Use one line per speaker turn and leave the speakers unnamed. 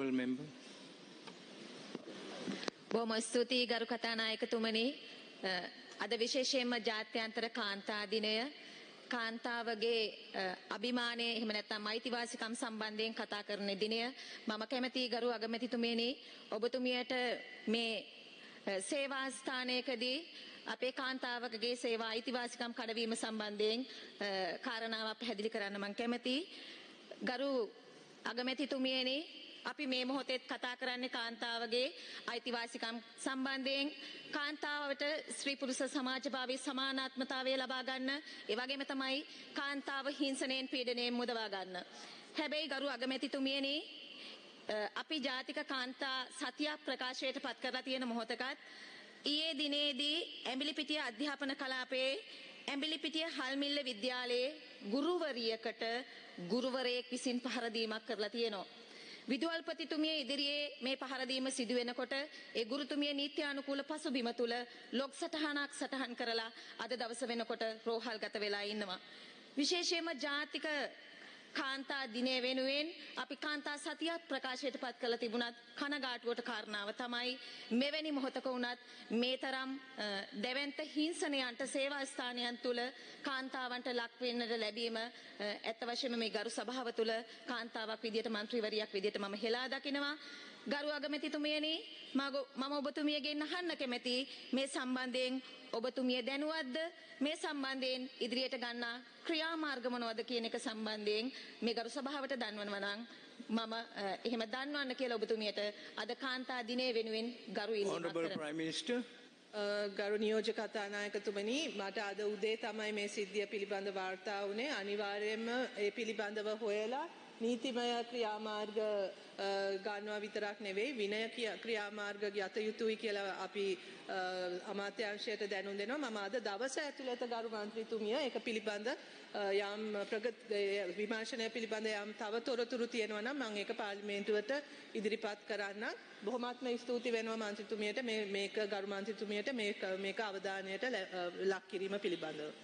Honourable member.
බොහොම ස්තුතියි ගරු කතානායකතුමනි. අද විශේෂයෙන්ම ජාත්‍යන්තර කාන්තා දිනය කාන්තාවගේ අභිමානය එහෙම නැත්නම් අයිතිවාසිකම් සම්බන්ධයෙන් කතා කරන දිනය. මම කැමැතියි ගරු අගමැතිතුමියනි ඔබතුමියට මේ සේවා ස්ථානයකදී අපේ කාන්තාවකගේ සේවා අයිතිවාසිකම් කඩවීම සම්බන්ධයෙන් කාරණාවක් පැහැදිලි කරන්න මම කැමැතියි. ගරු අගමැතිතුමියනි අපි මේ මොහොතේ කතා කරන්නේ කාන්තාවගේ අයිතිවාසිකම් සම්බන්ධයෙන් කාන්තාවට ස්ත්‍රී පුරුෂ සමාජභාවයේ සමානාත්මතාවය ලබා ගන්න ඒ වගේම තමයි කාන්තාව හිංසනයෙන් පීඩනයෙන් මුදවා ගන්න. හැබැයි ගරු අගමැතිතුමියනි අපි ජාතික කාන්තා සතියක් ප්‍රකාශයට පත් කරලා තියෙන මොහොතකත් ඊයේ දිනේදී ඇඹිලිපිටිය අධ්‍යාපන කලාපයේ ඇඹිලිපිටිය හල්මිල්ල විද්‍යාලයේ ගුරුවරියකට ගුරුවරයෙක් විසින් පහර දීමක් කරලා තියෙනවා. විදුහල්පතිතුමිය ඉදිරියේ මේ පහර දීම සිදු වෙනකොට ඒ ගුරුතුමිය නීත්‍යානුකූල පසුබිම තුල ලොක් සටහනක් සටහන් කරලා අද දවස වෙනකොට රෝහල්ගත වෙලා ඉන්නවා. විශේෂයෙන්ම ජාතික කාන්තා දිනය වෙනුවෙන් අපි කාන්තා සතියක් ප්‍රකාශයට පත් කළ තිබුණත් කනගාටුවට කාරණාව තමයි මෙවැනි මොහොතක වුණත් මේ තරම් දැවැන්ත හිංසනයන්ට සේවා ස්ථානයන් තුල කාන්තාවන්ට ලක් වෙන්නට ලැබීම ඇත්ත වශයෙන්ම මේ ගරු සභාව තුල කාන්තාවක් විදියට മന്ത്രിවරියක් විදියට මම හෙලා දකිනවා. ගරු අගමැතිතුමියනි මම ඔබතුමියගෙන් අහන්න කැමැති මේ සම්බන්ධයෙන් ඔබතුමිය දැනුවත්ද මේ සම්බන්ධයෙන් ඉදිරියට ගන්නා ක්‍රියාමාර්ග මොනවද කියන එක සම්බන්ධයෙන් මේ ගරු සභාවට දන්වනවා නම් මම එහෙම දන්වන්න කියලා ඔබතුමියට අද කාන්තා දිනය වෙනුවෙන් ගරු ඉල්ලීමක් කරනවා.
Honourable Prime Minister.
ගරු නියෝජක කතානායකතුමනි මට අද උදේ තමයි මේ සිද්ධිය පිළිබඳ වාර්තා වුණේ. අනිවාර්යයෙන්ම ඒ පිළිබඳව හොයලා නීතිමය ක්‍රියාමාර්ග ගන්නවා විතරක් නෙවෙයි විනය ක්‍රියාමාර්ග ගත යුතුයි කියලා අපි අමාත්‍යාංශයට දැනුම් දෙනවා. මම අද දවස ඇතුළත ගරු මන්ත්‍රීතුමිය ඒක පිළිබඳ යම් විමර්ශනය පිළිබඳ යම් තව තොරතුරු තියෙනවා නම් මම ඒක පාර්ලිමේන්තුවට ඉදිරිපත් කරන්න. බොහොමත්ම ස්තුති වෙනවා මන්ත්‍රීතුමියට මේක ගරු මන්ත්‍රීතුමියට මේක අවධානයට ලක් කිරීම පිළිබඳව.